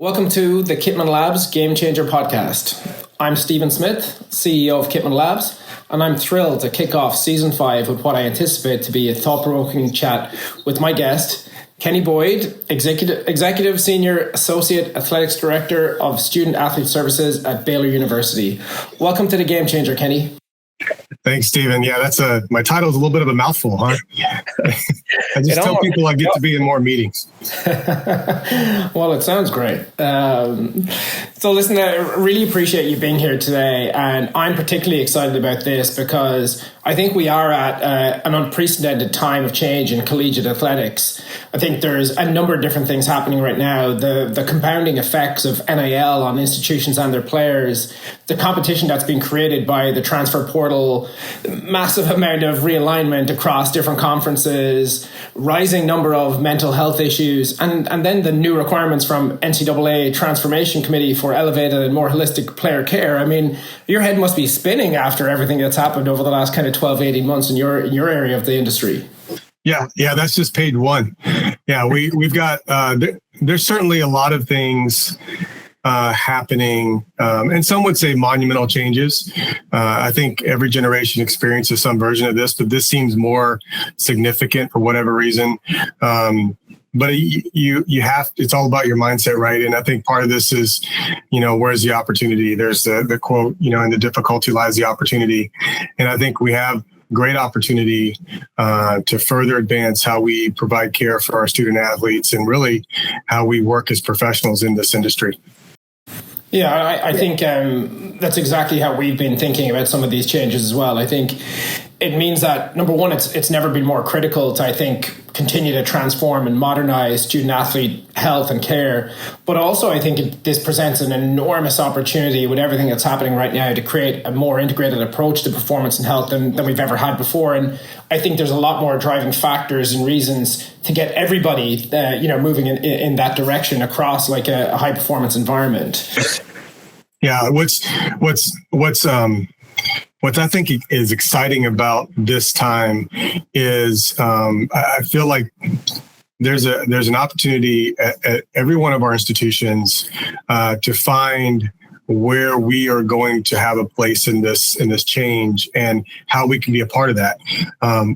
Welcome to the Kitman Labs Game Changer podcast. I'm Stephen Smith, CEO of Kitman Labs, and I'm thrilled to kick off Season 5 with what I anticipate to be a thought-provoking chat with my guest, Kenny Boyd, Executive Senior Associate Athletics Director of Student Athlete Services at Baylor University. Welcome to the Game Changer, Kenny. Thanks, Stephen. Yeah, my title is a little bit of a mouthful, huh? I just tell people I get to be in more meetings. Well, it sounds great. So listen, I really appreciate you being here today. And I'm particularly excited about this because I think we are at an unprecedented time of change in collegiate athletics. I think there's a number of different things happening right now. The compounding effects of NIL on institutions and their players, the competition that's being created by the transfer portal, massive amount of realignment across different conferences, rising number of mental health issues, and then the new requirements from NCAA Transformation Committee for elevated and more holistic player care. I mean, your head must be spinning after everything that's happened over the last kind of 12, 18 months in your area of the industry. Yeah, that's just page one. Yeah, we've got, there's certainly a lot of things happening, and some would say monumental changes. I think every generation experiences some version of this, but this seems more significant for whatever reason. But you have, it's all about your mindset, right? And I think part of this is, where's the opportunity? There's the quote, in the difficulty lies the opportunity. And I think we have great opportunity to further advance how we provide care for our student athletes and really how we work as professionals in this industry. Yeah, I think that's exactly how we've been thinking about some of these changes as well. I think it means that, number one, it's never been more critical to, I think, continue to transform and modernize student athlete health and care. But also, I think this presents an enormous opportunity with everything that's happening right now to create a more integrated approach to performance and health than we've ever had before. And I think there's a lot more driving factors and reasons to get everybody, moving in that direction across like a high performance environment. Yeah, what I think is exciting about this time is I feel like there's an opportunity at every one of our institutions to find where we are going to have a place in this change and how we can be a part of that.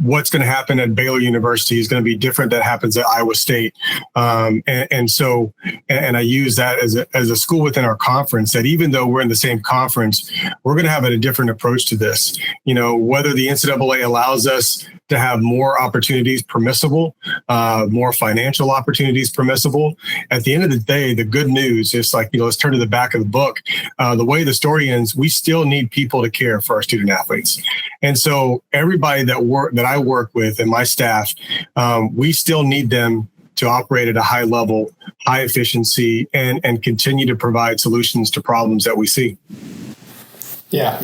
What's going to happen at Baylor University is going to be different than happens at Iowa State. And I use that as a school within our conference, that even though we're in the same conference, we're going to have a different approach to this. Whether the NCAA allows us to have more opportunities permissible, more financial opportunities permissible. At the end of the day, the good news is let's turn to the back of the book. The way the story ends, we still need people to care for our student athletes. And so everybody that I work with and my staff, we still need them to operate at a high level, high efficiency, and continue to provide solutions to problems that we see. Yeah,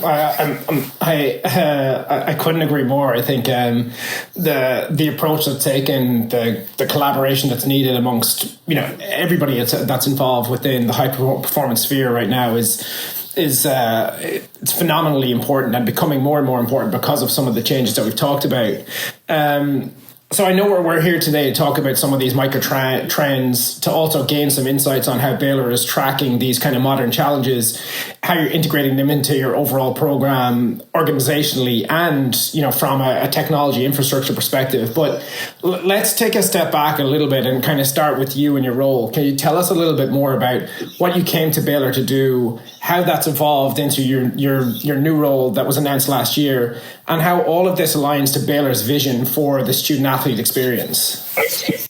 I couldn't agree more. I think the approach that's taken, the collaboration that's needed amongst everybody that's involved within the high performance sphere right now is it's phenomenally important and becoming more and more important because of some of the changes that we've talked about. So I know we're here today to talk about some of these micro trends, to also gain some insights on how Baylor is tracking these kind of modern challenges, how you're integrating them into your overall program organizationally and, from a technology infrastructure perspective. But let's take a step back a little bit and kind of start with you and your role. Can you tell us a little bit more about what you came to Baylor to do, how that's evolved into your new role that was announced last year, and how all of this aligns to Baylor's vision for the student athlete experience?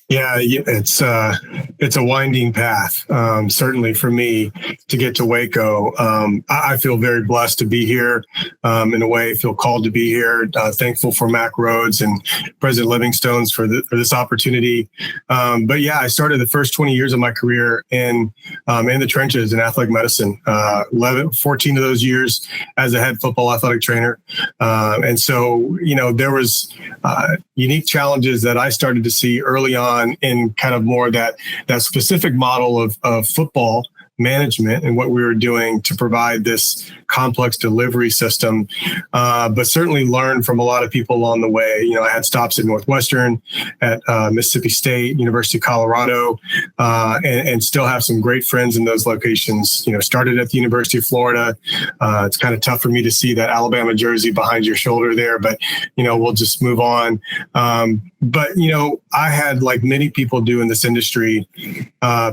Yeah, it's a winding path, certainly for me to get to Waco. I feel very blessed to be here. In a way, I feel called to be here. Thankful for Mac Rhodes and President Livingstone's for this opportunity. But yeah, I started the first 20 years of my career in the trenches in athletic medicine. 14 of those years as a head football athletic trainer. And so, there was unique challenges that I started to see early on in kind of more that specific model of football management and what we were doing to provide this complex delivery system, but certainly learned from a lot of people along the way. I had stops at Northwestern, at Mississippi State, University of Colorado, and still have some great friends in those locations. Started at the University of Florida. It's kind of tough for me to see that Alabama jersey behind your shoulder there, but we'll just move on. But I had, like many people do in this industry,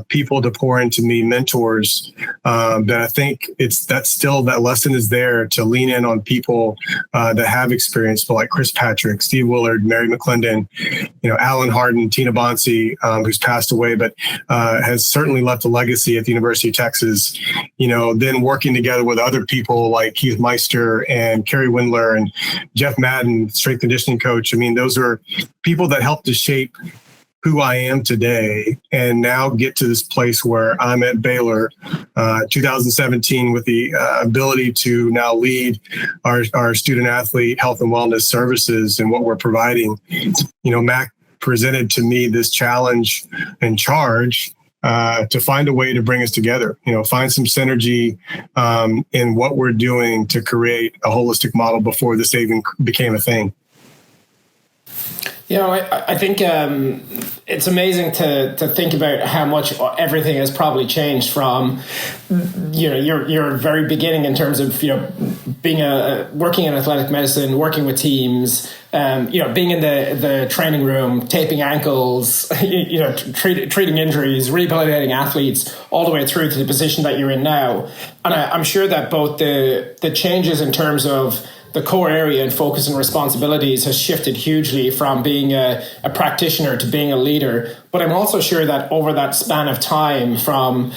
people to pour into me, mentors, that I think that lesson is there to lean in on people that have experience, but like Chris Patrick, Steve Willard, Mary McClendon, Alan Harden, Tina Bonsi, who's passed away, but has certainly left a legacy at the University of Texas. Then working together with other people like Keith Meister and Kerry Windler and Jeff Madden, strength conditioning coach. I mean, those are people that helped to shape who I am today, and now get to this place where I'm at Baylor, 2017, with the ability to now lead our student athlete health and wellness services and what we're providing. Mac presented to me this challenge and charge to find a way to bring us together, find some synergy in what we're doing to create a holistic model before this even became a thing. I think it's amazing to think about how much everything has probably changed from, your very beginning in terms of, being working in athletic medicine, working with teams, being in the training room, taping ankles, treating injuries, rehabilitating athletes, all the way through to the position that you're in now. And I'm sure that both the changes in terms of the core area and focus and responsibilities has shifted hugely from being a practitioner to being a leader. But I'm also sure that over that span of time from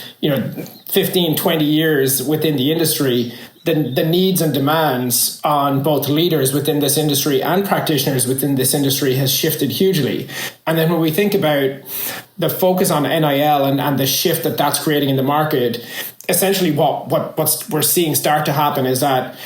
15, 20 years within the industry, the needs and demands on both leaders within this industry and practitioners within this industry has shifted hugely. And then when we think about the focus on NIL and the shift that that's creating in the market, essentially what we're seeing start to happen is that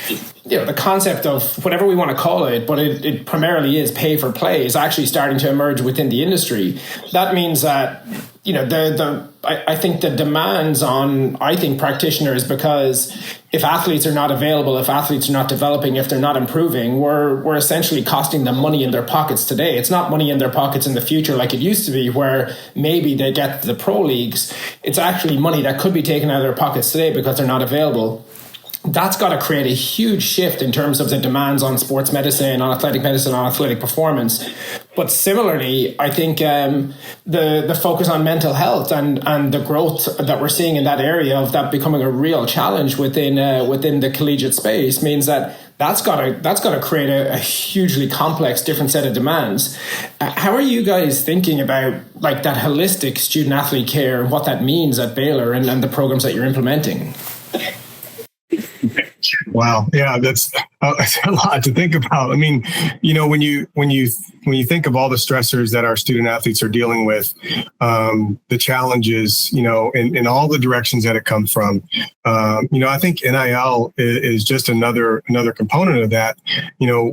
the concept of whatever we want to call it, but it primarily is pay for play, is actually starting to emerge within the industry. That means that I think the demands on practitioners, because if athletes are not available, if athletes are not developing, if they're not improving, we're essentially costing them money in their pockets today. It's not money in their pockets in the future like it used to be, where maybe they get to the pro leagues. It's actually money that could be taken out of their pockets today because they're not available. That's got to create a huge shift in terms of the demands on sports medicine, on athletic performance. But similarly, I think the focus on mental health and the growth that we're seeing in that area of that becoming a real challenge within the collegiate space means that that's got to create a hugely complex, different set of demands. How are you guys thinking about like that holistic student athlete care and what that means at Baylor and the programs that you're implementing? Wow. Yeah, that's a lot to think about. I mean, when you think of all the stressors that our student athletes are dealing with, the challenges, in all the directions that it comes from, I think NIL is just another component of that,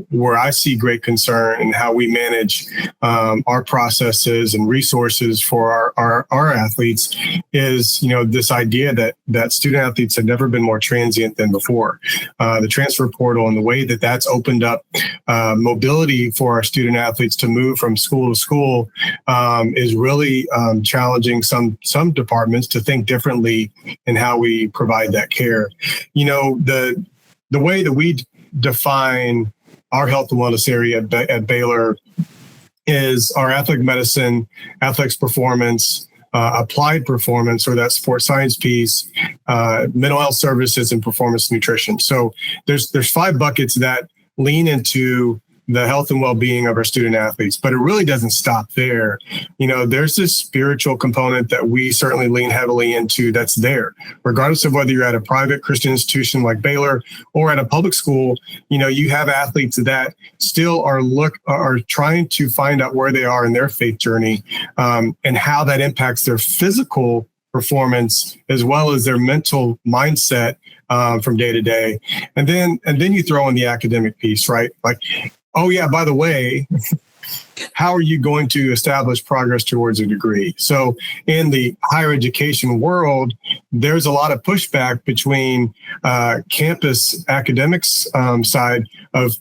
where I see great concern in how we manage our processes and resources for our athletes is, this idea that student athletes have never been more transient than before. The transfer portal and the way that that's opened up mobility for our student athletes to move from school to school is really challenging some departments to think differently in how we provide that care. The way that we define our health and wellness area at Baylor is our athletic medicine, athletics performance, applied performance, or that sports science piece, mental health services, and performance nutrition. So there's 5 buckets that lean into the health and well-being of our student athletes, but it really doesn't stop there. There's this spiritual component that we certainly lean heavily into that's there, regardless of whether you're at a private Christian institution like Baylor or at a public school. You have athletes that still are trying to find out where they are in their faith journey, and how that impacts their physical performance as well as their mental mindset from day to day. And then you throw in the academic piece, right? Like, oh yeah, by the way, how are you going to establish progress towards a degree? So in the higher education world, there's a lot of pushback between campus academics side of,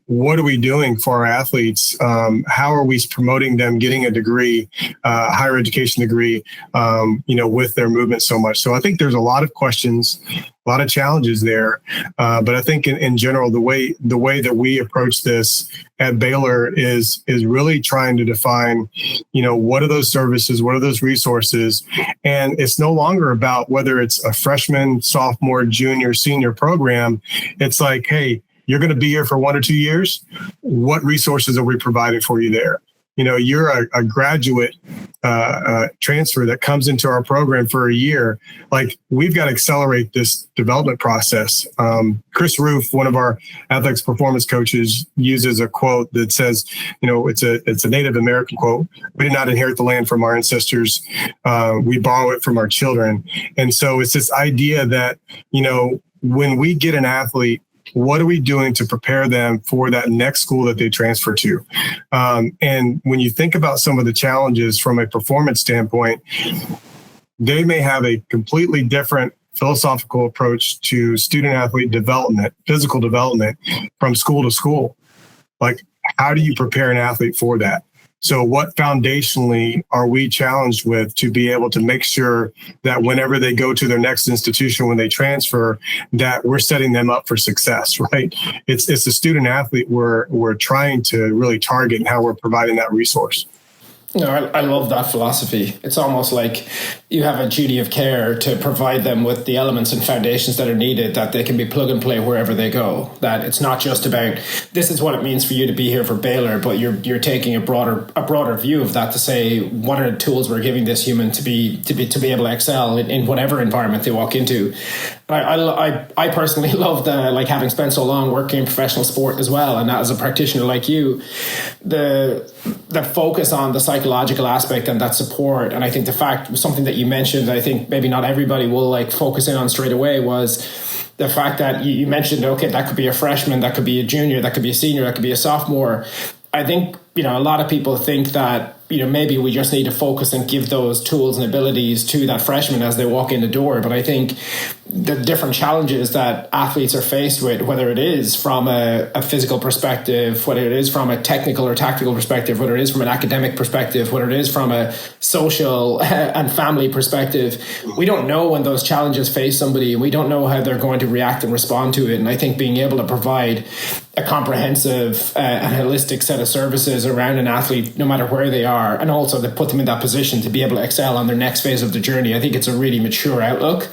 what are we doing for our athletes? How are we promoting them getting a degree, higher education degree, with their movement so much? So I think there's a lot of questions, a lot of challenges there. But I think in general, the way that we approach this at Baylor is really trying to define, what are those services? What are those resources? And it's no longer about whether it's a freshman, sophomore, junior, senior program. It's like, hey, you're going to be here for 1 or 2 years. What resources are we providing for you there? You're a graduate transfer that comes into our program for a year. Like, we've got to accelerate this development process. Chris Roof, one of our athletics performance coaches, uses a quote that says, it's a Native American quote. We did not inherit the land from our ancestors. We borrow it from our children. And so it's this idea that, when we get an athlete, what are we doing to prepare them for that next school that they transfer to? And when you think about some of the challenges from a performance standpoint, they may have a completely different philosophical approach to student athlete development, physical development from school to school. Like, how do you prepare an athlete for that? So what foundationally are we challenged with to be able to make sure that whenever they go to their next institution, when they transfer, that we're setting them up for success, right? It's the student athlete we're trying to really target and how we're providing that resource. I love that philosophy. It's almost like you have a duty of care to provide them with the elements and foundations that are needed, that they can be plug and play wherever they go. That it's not just about, this is what it means for you to be here for Baylor, but you're taking a broader view of that to say, what are the tools we're giving this human to be able to excel in whatever environment they walk into. I personally love having spent so long working in professional sport as well, and as a practitioner like you, the focus on the psychological aspect and that support. And I think the fact, something that you mentioned, I think maybe not everybody will focus in on straight away, was the fact that you mentioned, okay, that could be a freshman, that could be a junior, that could be a senior, that could be a sophomore. I think, a lot of people think that, maybe we just need to focus and give those tools and abilities to that freshman as they walk in the door. But I think the different challenges that athletes are faced with, whether it is from a physical perspective, whether it is from a technical or tactical perspective, whether it is from an academic perspective, whether it is from a social and family perspective, we don't know when those challenges face somebody, and we don't know how they're going to react and respond to it. And I think being able to provide a comprehensive and holistic set of services around an athlete, no matter where they are, and also to put them in that position to be able to excel on their next phase of the journey, I think it's a really mature outlook.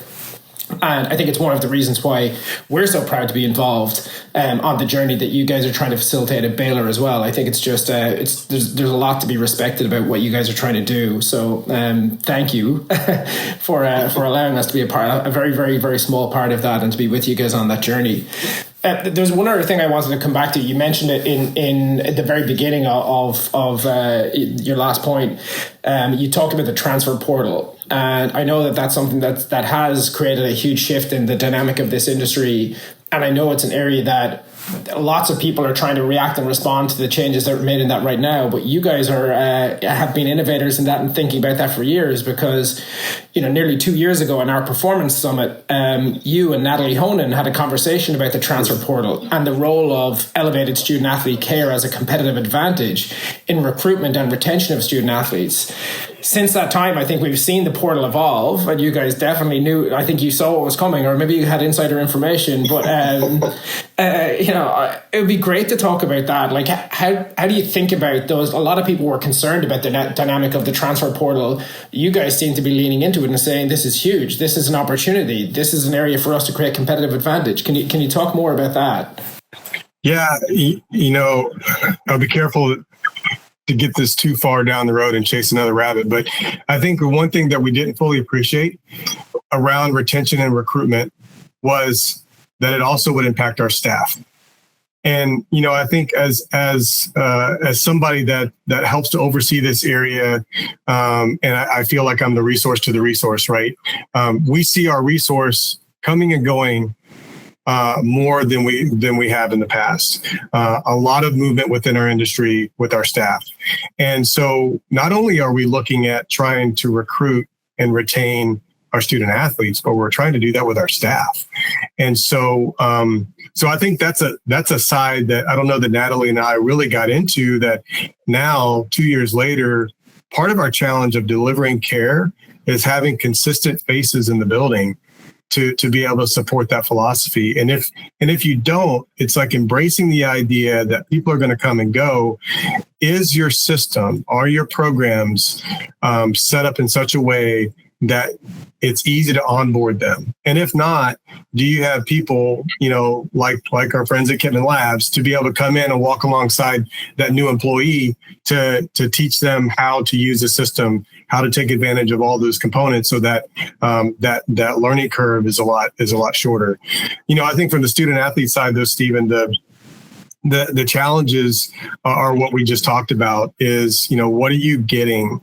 And I think it's one of the reasons why we're so proud to be involved on the journey that you guys are trying to facilitate at Baylor as well. I think it's just there's a lot to be respected about what you guys are trying to do. So thank you for allowing us to be a very, very, very small part of that and to be with you guys on that journey. There's one other thing I wanted to come back to. You mentioned it in the very beginning of your last point. You talked about the transfer portal, and I know that that's something that has created a huge shift in the dynamic of this industry. And I know it's an area that lots of people are trying to react and respond to the changes that are made in that right now. But you guys have been innovators in that and thinking about that for years, because nearly 2 years ago in our performance summit, you and Natalie Honan had a conversation about the transfer portal and the role of elevated student athlete care as a competitive advantage in recruitment and retention of student athletes. Since that time, I think we've seen the portal evolve, and you guys definitely knew. I think you saw what was coming, or maybe you had insider information. But it would be great to talk about that. Like, how do you think about those? A lot of people were concerned about the dynamic of the transfer portal. You guys seem to be leaning into it and saying, "This is huge. This is an opportunity. This is an area for us to create competitive advantage." Can you talk more about that? Yeah, I'll be careful to get this too far down the road and chase another rabbit. But I think the one thing that we didn't fully appreciate around retention and recruitment was that it also would impact our staff. And, I think as somebody that helps to oversee this area, and I feel like I'm the resource to the resource, right? We see our resource coming and going more than we have in the past. A lot of movement within our industry with our staff. And so not only are we looking at trying to recruit and retain our student athletes, but we're trying to do that with our staff. And so I think that's a side that I don't know that Natalie and I really got into, that now 2 years later, part of our challenge of delivering care is having consistent faces in the building to be able to support that philosophy. And if you don't, it's like embracing the idea that people are going to come and go. Is your system, are your programs set up in such a way that it's easy to onboard them? And if not, do you have people, like our friends at Kitman Labs, to be able to come in and walk alongside that new employee to teach them how to use the system, how to take advantage of all those components, so that that learning curve is a lot shorter. I think from the student athlete side, though, Stephen, the challenges are what we just talked about. Is what are you getting?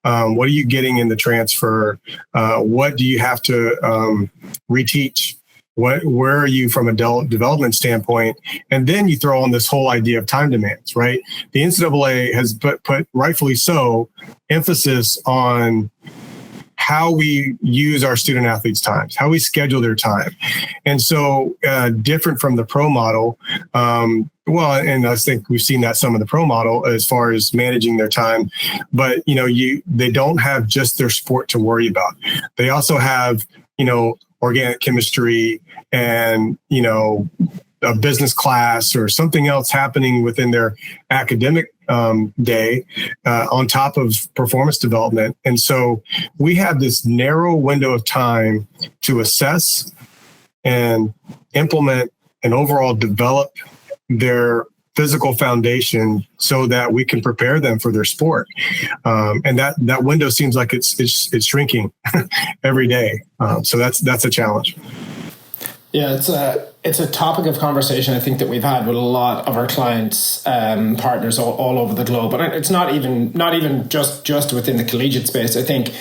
What are you getting in the transfer? What do you have to reteach? Where are you from a development standpoint? And then you throw on this whole idea of time demands, right? The NCAA has put rightfully so, emphasis on how we use our student athletes' times, how we schedule their time. And so different from the pro model, and I think we've seen that some of the pro model as far as managing their time, but they don't have just their sport to worry about. They also have, organic chemistry and, a business class or something else happening within their academic day on top of performance development. And so we have this narrow window of time to assess and implement and overall develop their physical foundation so that we can prepare them for their sport. And that window seems like it's shrinking every day. So that's a challenge. Yeah, it's a topic of conversation I think that we've had with a lot of our clients, partners all over the globe. But it's not even just within the collegiate space. I think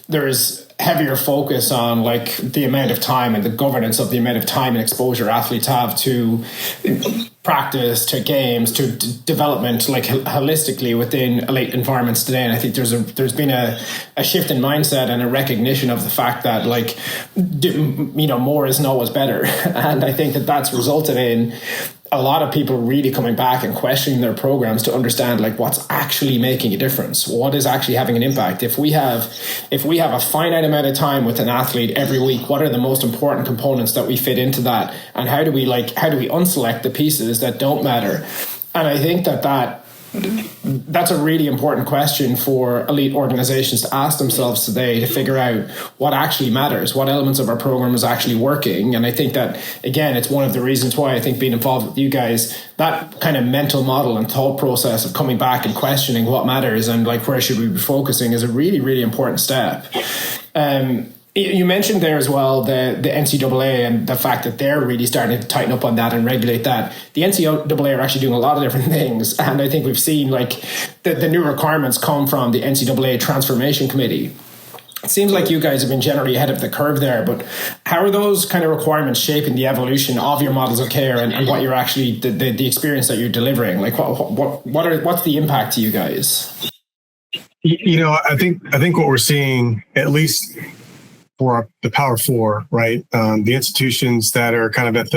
there's heavier focus on like the amount of time and the governance of the amount of time and exposure athletes have to practice, to games, to development, like holistically within elite environments today. And I think there's been a shift in mindset and a recognition of the fact that more isn't always better. And I think that's resulted in a lot of people really coming back and questioning their programs to understand like what's actually making a difference, what is actually having an impact. If we have a finite amount of time with an athlete every week, what are the most important components that we fit into that, and how do we unselect the pieces that don't matter? And I think that's a really important question for elite organizations to ask themselves today, to figure out what actually matters, what elements of our program is actually working. And I think that, again, it's one of the reasons why I think being involved with you guys, that kind of mental model and thought process of coming back and questioning what matters and like where should we be focusing is a really, really important step. You mentioned there as well the NCAA and the fact that they're really starting to tighten up on that and regulate that. The NCAA are actually doing a lot of different things. And I think we've seen like the new requirements come from the NCAA Transformation Committee. It seems like you guys have been generally ahead of the curve there, but how are those kind of requirements shaping the evolution of your models of care and what you're actually, the experience that you're delivering? Like what's the impact to you guys? I think what we're seeing, at least for the Power Four, right? The institutions that are kind of at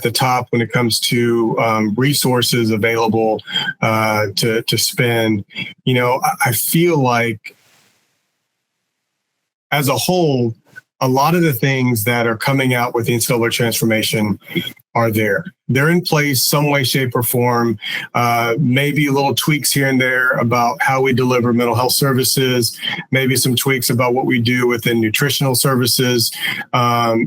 the top when it comes to resources available to spend. I feel like as a whole, a lot of the things that are coming out with the NCAA transformation are there. They're in place some way, shape, or form. Maybe little tweaks here and there about how we deliver mental health services, maybe some tweaks about what we do within nutritional services, how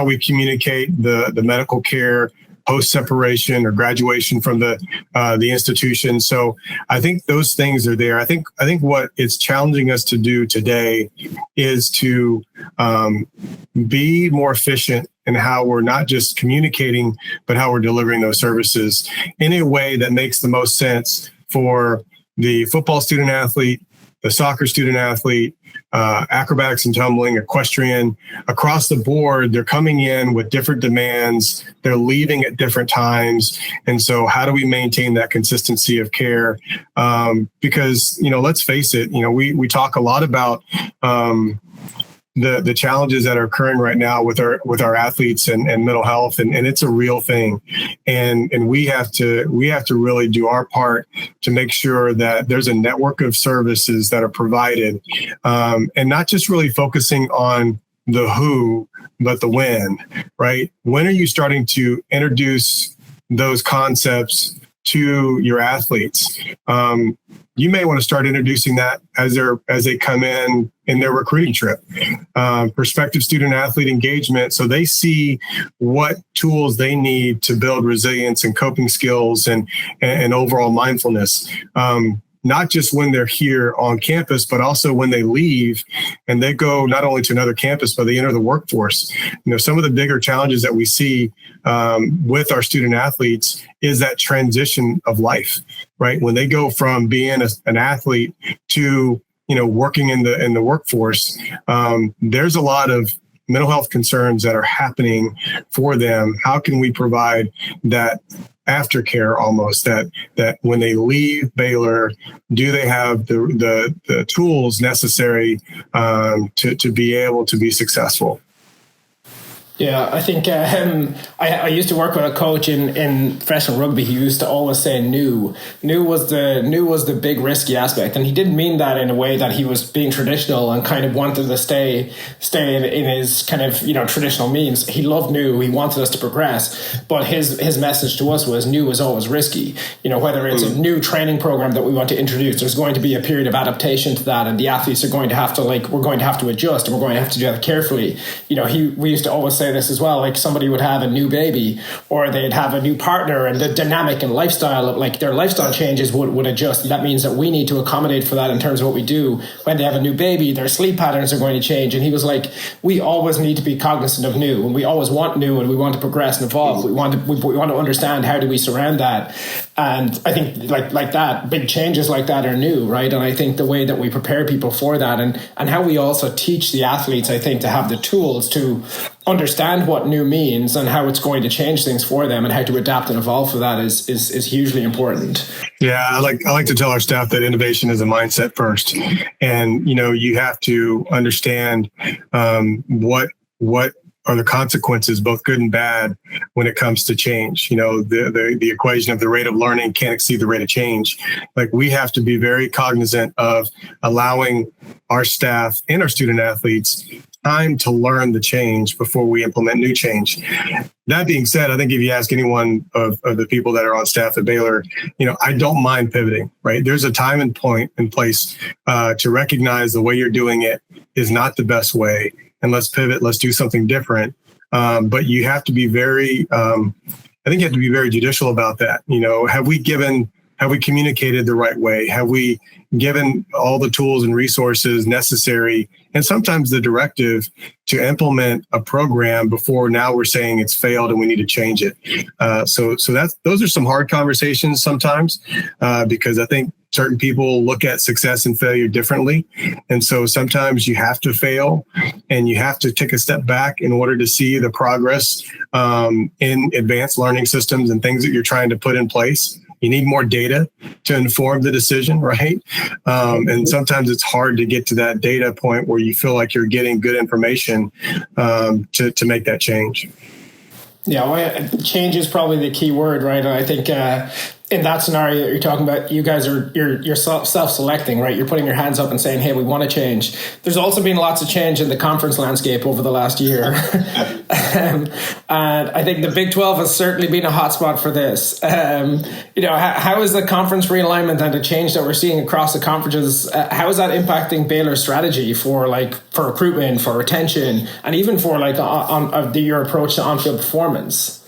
we communicate the medical care post-separation or graduation from the institution. So I think those things are there. I think what it's challenging us to do today is to be more efficient in how we're not just communicating, but how we're delivering those services in a way that makes the most sense for the football student athlete the soccer student athlete, acrobatics and tumbling, equestrian, across the board, they're coming in with different demands. They're leaving at different times. And so how do we maintain that consistency of care? Because, let's face it, we talk a lot about the challenges that are occurring right now with our athletes and mental health, and it's a real thing, and we have to really do our part to make sure that there's a network of services that are provided, and not just really focusing on the who, but the when, right? When are you starting to introduce those concepts to your athletes? You may want to start introducing that as they come in their recruiting trip. Prospective student athlete engagement, so they see what tools they need to build resilience and coping skills and overall mindfulness. Not just when they're here on campus, but also when they leave and they go not only to another campus, but they enter the workforce. Some of the bigger challenges that we see with our student athletes is that transition of life, right? When they go from being an athlete to, working in the workforce, there's a lot of mental health concerns that are happening for them. How can we provide that aftercare almost, that when they leave Baylor, do they have the tools necessary to be able to be successful? Yeah, I think I used to work with a coach in professional rugby. He used to always say new was the big risky aspect, and he didn't mean that in a way that he was being traditional and kind of wanted to stay in his kind of traditional means. He loved new. He wanted us to progress, but his message to us was new is always risky. Whether it's a new training program that we want to introduce, there's going to be a period of adaptation to that, and the athletes are going to have to we're going to have to adjust, and we're going to have to do that carefully. We used to always say this as well, like somebody would have a new baby or they'd have a new partner, and the dynamic and lifestyle of their lifestyle changes would adjust. That means that we need to accommodate for that in terms of what we do. When they have a new baby, their sleep patterns are going to change. And he was like, we always need to be cognizant of new, and we always want new, and we want to progress and evolve. We want to understand how do we surround that. And I think like that, big changes like that are new, right? And I think the way that we prepare people for that and how we also teach the athletes, I think, to have the tools to understand what new means and how it's going to change things for them and how to adapt and evolve for that is hugely important. Yeah, I like to tell our staff that innovation is a mindset first, and you have to understand what are the consequences, both good and bad, when it comes to change. The equation of the rate of learning can't exceed the rate of change. We have to be very cognizant of allowing our staff and our student athletes time to learn the change before we implement new change. That being said, I think if you ask any one of the people that are on staff at Baylor, I don't mind pivoting, right? There's a time and point and place to recognize the way you're doing it is not the best way. And let's pivot, let's do something different. But you have to be very, I think you have to be very judicial about that. Have we communicated the right way? Have we given all the tools and resources necessary, and sometimes the directive to implement a program before now we're saying it's failed and we need to change it? So those are some hard conversations sometimes, because I think certain people look at success and failure differently. And so sometimes you have to fail and you have to take a step back in order to see the progress in advanced learning systems and things that you're trying to put in place. You need more data to inform the decision, right? And sometimes it's hard to get to that data point where you feel like you're getting good information to make that change. Yeah, change is probably the key word, right? And I think in that scenario that you're talking about, you guys you're self-selecting, right? You're putting your hands up and saying, hey, we want to change. There's also been lots of change in the conference landscape over the last year. And I think the Big 12 has certainly been a hotspot for this. How is the conference realignment and the change that we're seeing across the conferences, how is that impacting Baylor's strategy for recruitment, for retention, and even for your approach to on-field performance?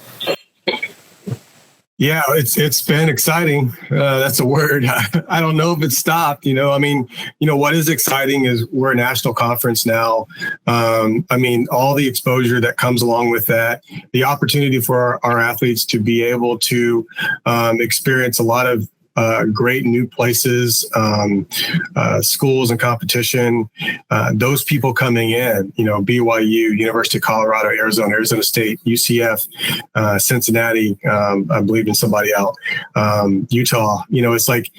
Yeah, it's been exciting. That's a word. I don't know if it's stopped. What is exciting is we're a national conference now. All the exposure that comes along with that, the opportunity for our athletes to be able to experience a lot of great new places, schools and competition, those people coming in, BYU, University of Colorado, Arizona State, UCF, Cincinnati, I believe in somebody out, Utah, it's like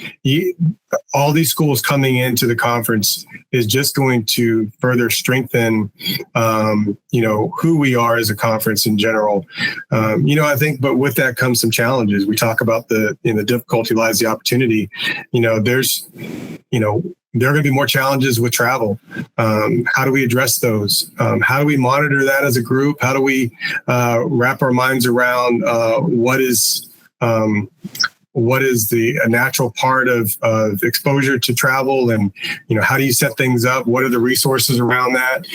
all these schools coming into the conference is just going to further strengthen, who we are as a conference in general. I think, but with that comes some challenges. We talk about the difficulty lies the opportunity. There are going to be more challenges with travel. How do we address those? How do we monitor that as a group? How do we wrap our minds around what is the natural part of exposure to travel, and how do you set things up? What are the resources around that?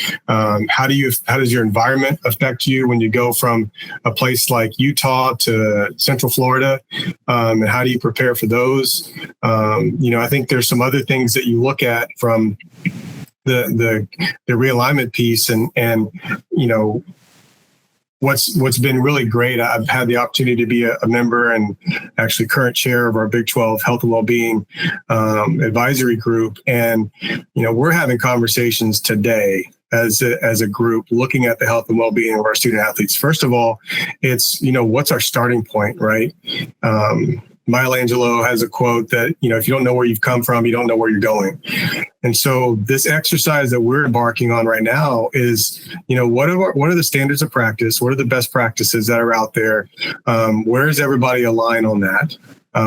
How does your environment affect you when you go from a place like Utah to Central Florida? And how do you prepare for those? I think there's some other things that you look at from the realignment piece, and What's been really great, I've had the opportunity to be a member and actually current chair of our Big 12 Health and Wellbeing advisory group. And, we're having conversations today as a group looking at the health and well-being of our student athletes. First of all, it's, what's our starting point, right? Maya Angelou has a quote that, if you don't know where you've come from, you don't know where you're going. And so this exercise that we're embarking on right now is, what are the standards of practice? What are the best practices that are out there? Where is everybody aligned on that?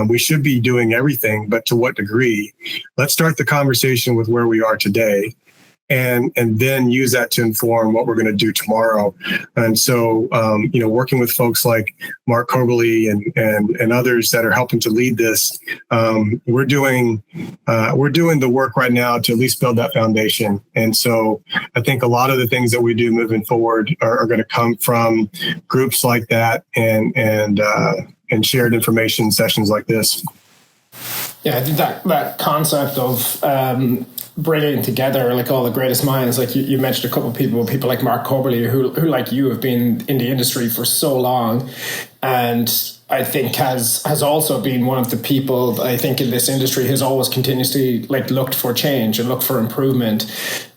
We should be doing everything, but to what degree? Let's start the conversation with where we are today, and then use that to inform what we're going to do tomorrow. And so, working with folks like Mark Coberly and others that are helping to lead this, we're doing the work right now to at least build that foundation. And so I think a lot of the things that we do moving forward are going to come from groups like that and shared information sessions like this. Yeah, I think that concept of bringing together like all the greatest minds, like you mentioned a couple of people like Mark Coberly, who like you have been in the industry for so long, and I think has also been one of the people that I think in this industry has always continuously looked for change and looked for improvement.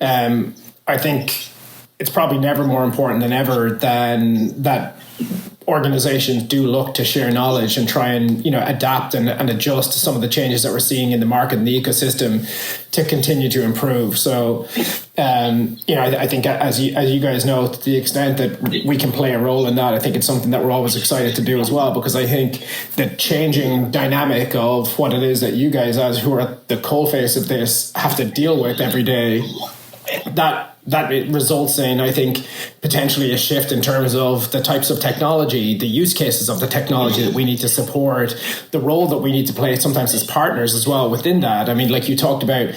I think it's probably never more important than ever than that organizations do look to share knowledge and try and adapt and adjust to some of the changes that we're seeing in the market and the ecosystem to continue to improve. So I think as you guys know, to the extent that we can play a role in that, I think it's something that we're always excited to do as well, because I think the changing dynamic of what it is that you guys, as who are at the coalface of this, have to deal with every day, that it results in, I think, potentially a shift in terms of the types of technology, the use cases of the technology that we need to support, the role that we need to play sometimes as partners as well within that. I mean, like you talked about,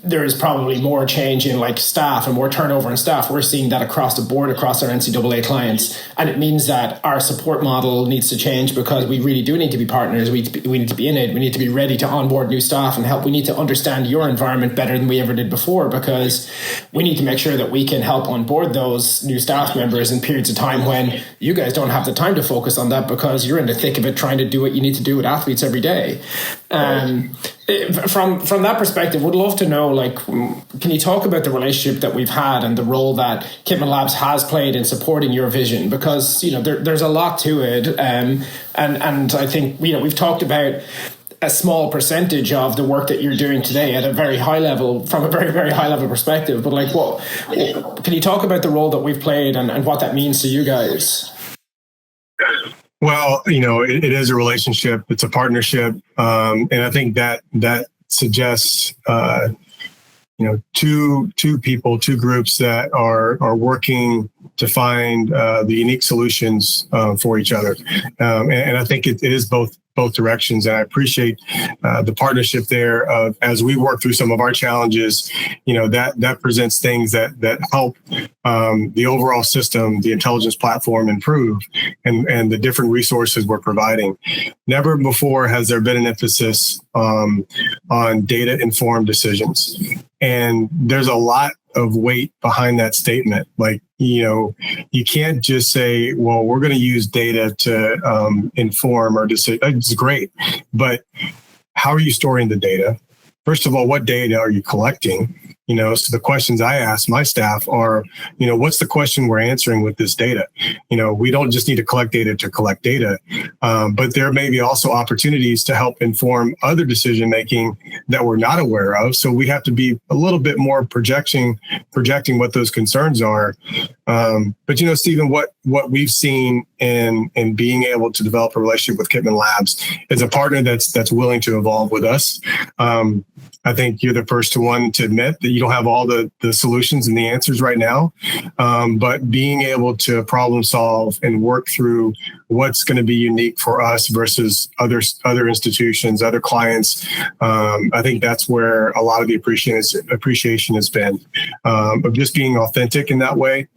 there is probably more change in staff and more turnover in staff. We're seeing that across the board, across our NCAA clients. And it means that our support model needs to change, because we really do need to be partners. We need to be in it. We need to be ready to onboard new staff and help. We need to understand your environment better than we ever did before, because we need to make sure that we can help onboard those new staff members in periods of time when you guys don't have the time to focus on that, because you're in the thick of it trying to do what you need to do with athletes every day. From that perspective, would love to know, can you talk about the relationship that we've had and the role that Kitman Labs has played in supporting your vision? Because there's a lot to it, and I think we've talked about a small percentage of the work that you're doing today at a very high level, from a very, very high level perspective. But what can you talk about the role that we've played and what that means to you guys? Well, it is a relationship. It's a partnership. And I think that suggests, two people, two groups that are working to find the unique solutions for each other. And I think it is both directions. And I appreciate the partnership there as we work through some of our challenges, that presents things that help the overall system, the intelligence platform, improve, and the different resources we're providing. Never before has there been an emphasis on data-informed decisions. And there's a lot of weight behind that statement. You can't just say, well, we're going to use data to inform or decide. It's great, but how are you storing the data? First of all, what data are you collecting? So the questions I ask my staff are, what's the question we're answering with this data? We don't just need to collect data, but there may be also opportunities to help inform other decision making that we're not aware of. So we have to be a little bit more projecting what those concerns are. But Stephen, what we've seen in being able to develop a relationship with Kipman Labs is a partner that's willing to evolve with us. I think you're the first one to admit that you don't have all the solutions and the answers right now. But being able to problem solve and work through what's going to be unique for us versus other institutions, other clients, I think that's where a lot of the appreciation has been, of just being authentic in that way,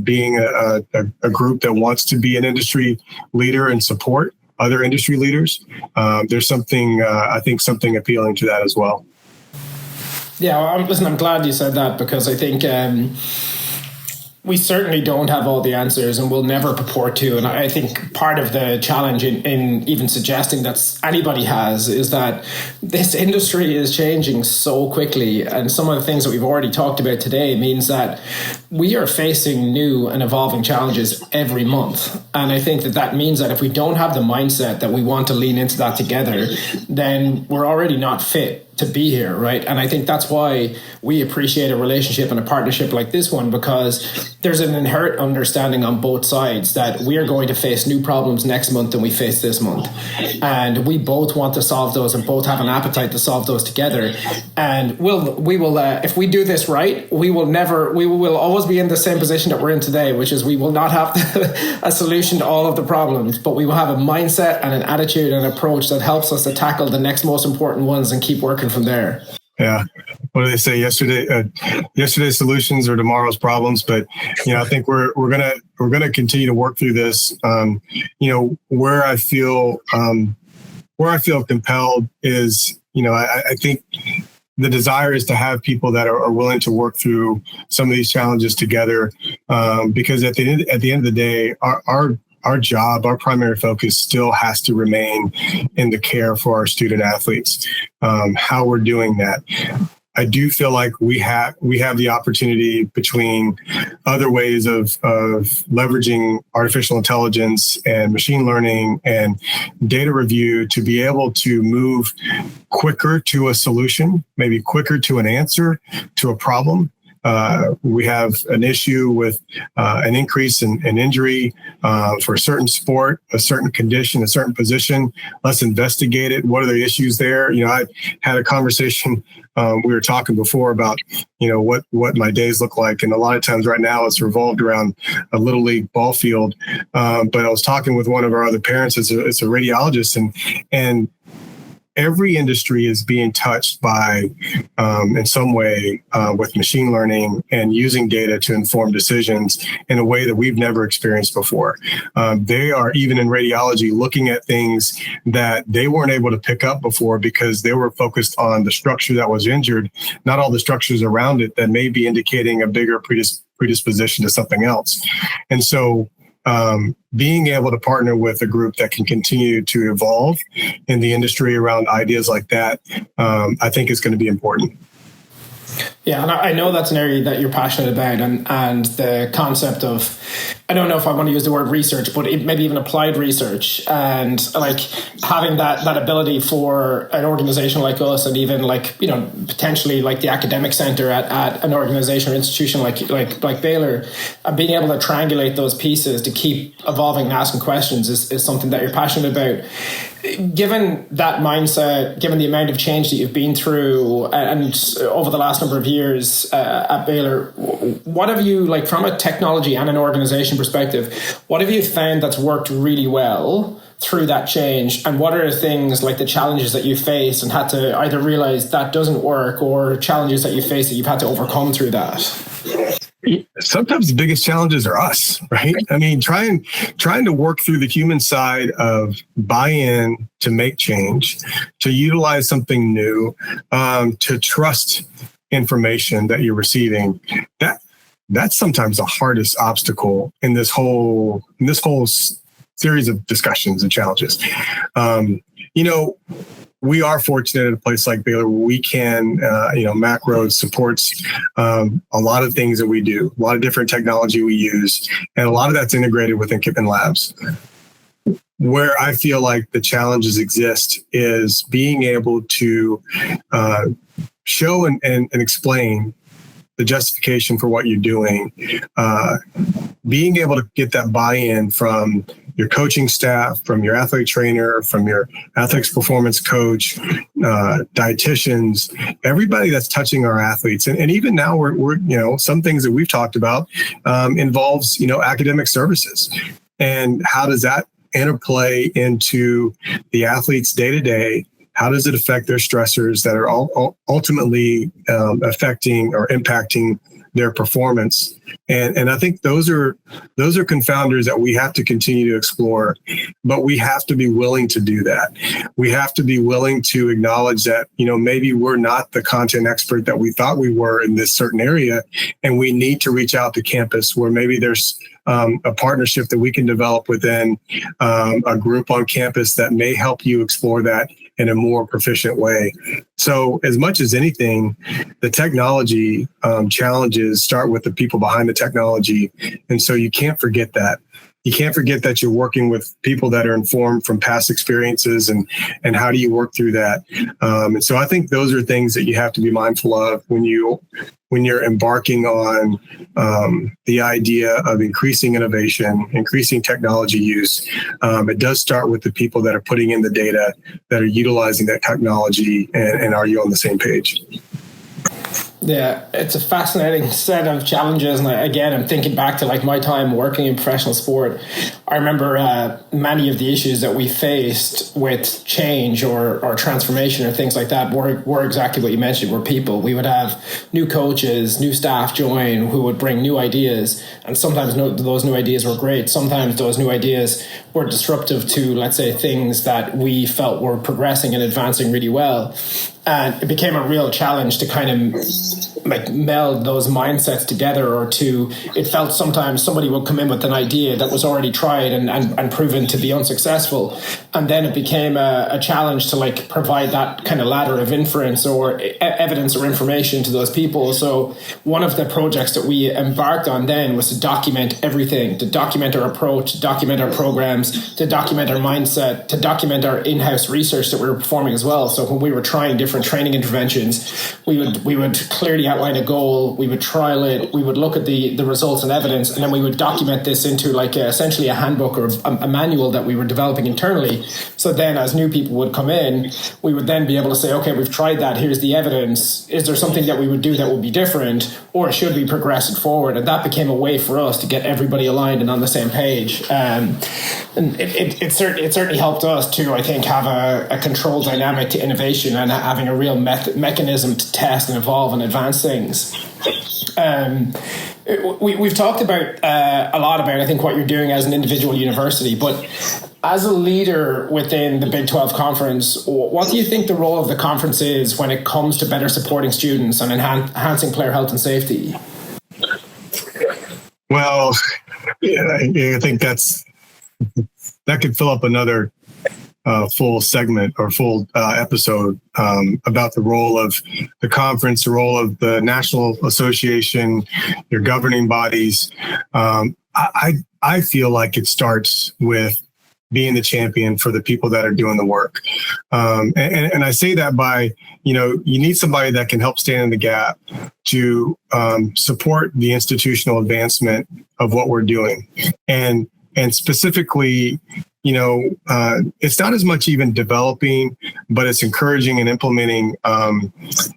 being a group that wants to be an industry leader and support other industry leaders. There's something, I think, something appealing to that as well. Yeah, well, I'm glad you said that, because I think we certainly don't have all the answers, and we'll never purport to. And I think part of the challenge in even suggesting that anybody has is that this industry is changing so quickly. And some of the things that we've already talked about today means that we are facing new and evolving challenges every month. And I think that means that if we don't have the mindset that we want to lean into that together, then we're already not fit to be here, right? And I think that's why we appreciate a relationship and a partnership like this one, because there's an inherent understanding on both sides that we are going to face new problems next month than we face this month. And we both want to solve those and both have an appetite to solve those together. And we will if we do this right, we will always be in the same position that we're in today, which is we will not have a solution to all of the problems, but we will have a mindset and an attitude and approach that helps us to tackle the next most important ones and keep working from there. Yeah. What do they say? Yesterday's solutions are tomorrow's problems. But I think we're gonna continue to work through this. Where I feel compelled is, I think the desire is to have people that are willing to work through some of these challenges together, because at the end of the day, our job, our primary focus still has to remain in the care for our student athletes. How we're doing that, I do feel like we have the opportunity, between other ways of leveraging artificial intelligence and machine learning and data review, to be able to move quicker to a solution, maybe quicker to an answer to a problem. We have an issue with an increase in injury for a certain sport, a certain condition, a certain position. Let's investigate it. What are the issues there? I had a conversation. We were talking before about, what my days look like. And a lot of times right now it's revolved around a little league ball field. But I was talking with one of our other parents, it's a radiologist, and every industry is being touched by, in some way, with machine learning and using data to inform decisions in a way that we've never experienced before. They are, even in radiology, looking at things that they weren't able to pick up before because they were focused on the structure that was injured, not all the structures around it that may be indicating a bigger predisposition to something else. And so, being able to partner with a group that can continue to evolve in the industry around ideas like that, I think is going to be important. Yeah, and I know that's an area that you're passionate about, and the concept of, I don't know if I want to use the word research, but maybe even applied research, and like having that ability for an organization like us, and even potentially like the academic center at an organization or institution like Baylor, and being able to triangulate those pieces to keep evolving and asking questions is something that you're passionate about. Given that mindset, given the amount of change that you've been through and over the last number of years at Baylor, what have you, from a technology and an organization perspective, what have you found that's worked really well through that change? And what are the things, like the challenges that you face and had to either realize that doesn't work, or challenges that you face that you've had to overcome through that? Sometimes the biggest challenges are us, right? I mean, trying to work through the human side of buy-in to make change, to utilize something new, to trust information that you're receiving. That's sometimes the hardest obstacle in this whole series of discussions and challenges. we are fortunate at a place like Baylor where we can, Macro supports a lot of things that we do, a lot of different technology we use, and a lot of that's integrated within Kippen Labs. Where I feel like the challenges exist is being able to show and explain the justification for what you're doing, being able to get that buy-in from your coaching staff, from your athlete trainer, from your athletics performance coach, dietitians, everybody that's touching our athletes. And even now we're some things that we've talked about involves, academic services. And how does that interplay into the athlete's day-to-day? How does it affect their stressors that are ultimately affecting or impacting their performance? And I think those are confounders that we have to continue to explore, but we have to be willing to do that. We have to be willing to acknowledge that, maybe we're not the content expert that we thought we were in this certain area, and we need to reach out to campus where maybe there's a partnership that we can develop within a group on campus that may help you explore that in a more proficient way. So as much as anything, the technology challenges start with the people behind the technology. And so you can't forget that. You can't forget that you're working with people that are informed from past experiences, and how do you work through that? And so I think those are things that you have to be mindful of when you're embarking on the idea of increasing innovation, increasing technology use. It does start with the people that are putting in the data, that are utilizing that technology, and are you on the same page? Yeah, it's a fascinating set of challenges. And again, I'm thinking back to my time working in professional sport. I remember many of the issues that we faced with change or transformation or things like that were exactly what you mentioned, were people. We would have new coaches, new staff join who would bring new ideas. And sometimes those new ideas were great. Sometimes those new ideas were disruptive to, let's say, things that we felt were progressing and advancing really well. And it became a real challenge to kind of meld those mindsets together, or it felt sometimes somebody would come in with an idea that was already tried and proven to be unsuccessful. And then it became a challenge to provide that kind of ladder of inference or evidence or information to those people. So one of the projects that we embarked on then was to document everything, to document our approach, to document our programs, to document our mindset, to document our in-house research that we were performing as well. So when we were trying different training interventions, we would clearly outline a goal, we would trial it, we would look at the results and evidence, and then we would document this into essentially a handbook or a manual that we were developing internally. So then as new people would come in, we would then be able to say, okay, we've tried that, here's the evidence. Is there something that we would do that would be different, or should we progress it forward? And that became a way for us to get everybody aligned and on the same page. And it certainly helped us to, I think, have a control dynamic to innovation and having a real mechanism to test and evolve and advance things. We've talked about a lot about, I think, what you're doing as an individual university, but as a leader within the Big 12 Conference, what do you think the role of the conference is when it comes to better supporting students and enhancing player health and safety? Well, I think that could fill up another full segment or full episode about the role of the conference, the role of the National Association, your governing bodies. I feel like it starts with being the champion for the people that are doing the work. And I say that by, you need somebody that can help stand in the gap to support the institutional advancement of what we're doing. And specifically, it's not as much even developing, but it's encouraging and implementing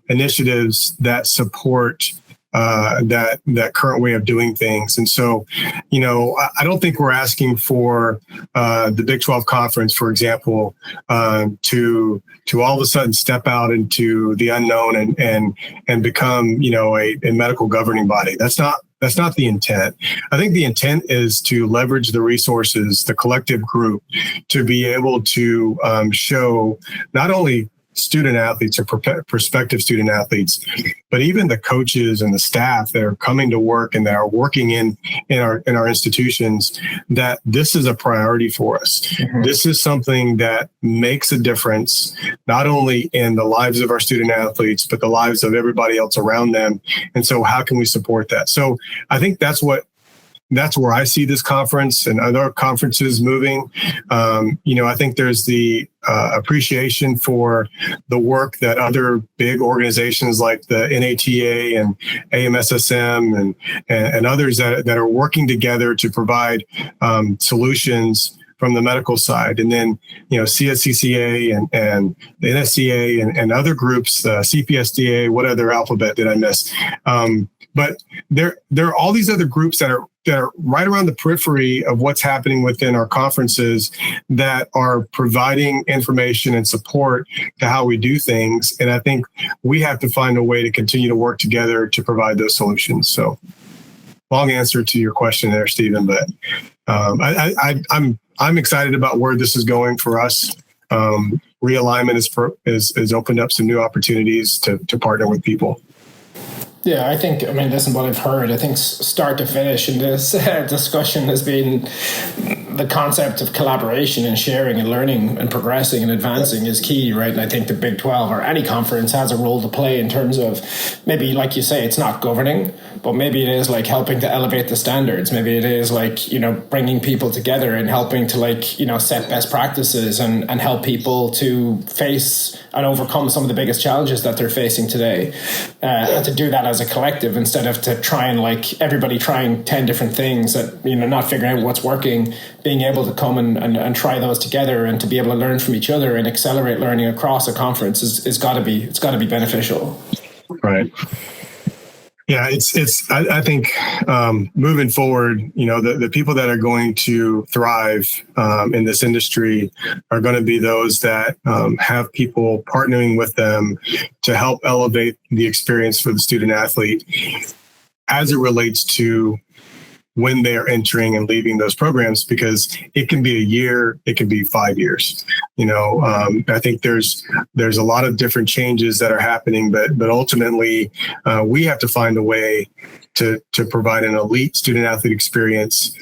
initiatives that support that current way of doing things. And so, I don't think we're asking for the Big 12 Conference, for example, to all of a sudden step out into the unknown and become, a medical governing body. That's not the intent. I think the intent is to leverage the resources, the collective group, to be able to show not only student athletes or prospective student athletes, but even the coaches and the staff that are coming to work and that are working in our institutions, that this is a priority for us. Mm-hmm. This is something that makes a difference, not only in the lives of our student athletes, but the lives of everybody else around them. And so how can we support that? So I think that's where I see this conference and other conferences moving. I think there's the appreciation for the work that other big organizations like the NATA and AMSSM and others that are working together to provide solutions from the medical side. And then, CSCCA and the NSCA and other groups, CPSDA, what other alphabet did I miss? But there are all these other groups that are right around the periphery of what's happening within our conferences that are providing information and support to how we do things. And I think we have to find a way to continue to work together to provide those solutions. So long answer to your question there, Stephen, but I'm excited about where this is going for us. Realignment is opened up some new opportunities to partner with people. Yeah, listen, what I've heard, I think start to finish in this discussion has been the concept of collaboration and sharing and learning and progressing and advancing is key, right? And I think the Big 12 or any conference has a role to play in terms of maybe, like you say, it's not governing, but maybe it is like helping to elevate the standards. Maybe it is like, bringing people together and helping to set best practices and help people to face and overcome some of the biggest challenges that they're facing today. And to do that as a collective instead of to try and everybody trying 10 different things that, not figuring out what's working, being able to come and try those together and to be able to learn from each other and accelerate learning across a conference is got to be beneficial. Right. Yeah, I think moving forward, the people that are going to thrive in this industry are going to be those that have people partnering with them to help elevate the experience for the student athlete as it relates to when they're entering and leaving those programs, because it can be a year, it can be 5 years. I think there's a lot of different changes that are happening, but ultimately we have to find a way to provide an elite student athlete experience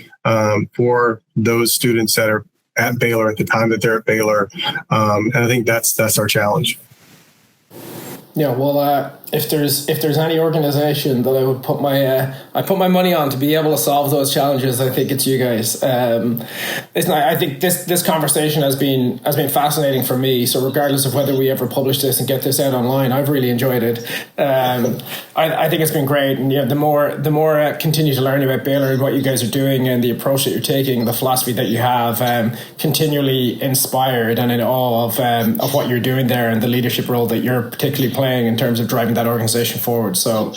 for those students that are at Baylor at the time that they're at Baylor. And I think that's our challenge. Yeah, well, if there's any organization that I would put my money on to be able to solve those challenges, I think it's you guys. I think this conversation has been fascinating for me. So regardless of whether we ever publish this and get this out online, I've really enjoyed it. I think it's been great, and the more I continue to learn about Baylor and what you guys are doing and the approach that you're taking, the philosophy that you have, continually inspired and in awe of what you're doing there and the leadership role that you're particularly playing in terms of driving that organization forward. So,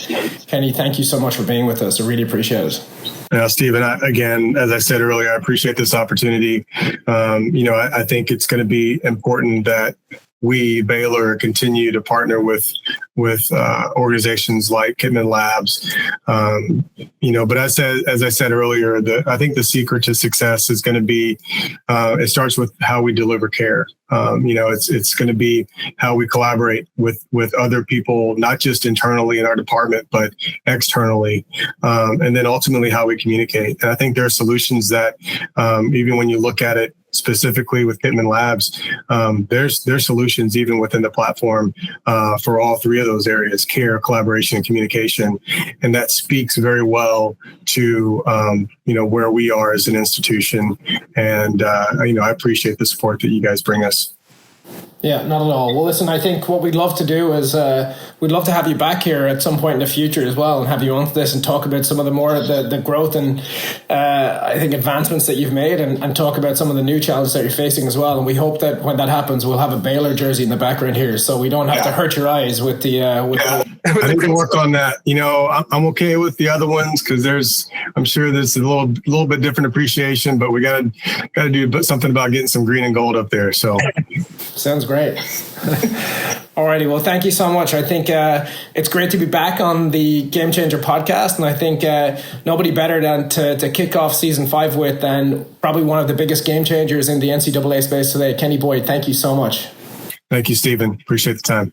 Kenny, thank you so much for being with us. I really appreciate it. Yeah, Stephen, again, as I said earlier, I appreciate this opportunity. I think it's going to be important that we, Baylor, continue to partner with organizations like Kitman Labs. But as I said earlier, I think the secret to success is going to be, it starts with how we deliver care. It's going to be how we collaborate with other people, not just internally in our department, but externally. And then ultimately how we communicate. And I think there are solutions that even when you look at it specifically with Kitman Labs, there's solutions even within the platform for all three of those areas: care, collaboration, and communication. And that speaks very well to where we are as an institution. And I appreciate the support that you guys bring us. Yeah, not at all. Well, listen, I think what we'd love to do is we'd love to have you back here at some point in the future as well and have you on this and talk about some of the growth and I think advancements that you've made and talk about some of the new challenges that you're facing as well. And we hope that when that happens, we'll have a Baylor jersey in the background here so we don't have to hurt your eyes with the... I need to work on that. I'm okay with the other ones because I'm sure there's a little bit different appreciation, but we got to do something about getting some green and gold up there. So sounds great. Alrighty, well, thank you so much. I think it's great to be back on the Game Changer podcast, and I think nobody better than to kick off season 5 with than probably one of the biggest game changers in the NCAA space today, Kenny Boyd. Thank you so much. Thank you, Stephen. Appreciate the time.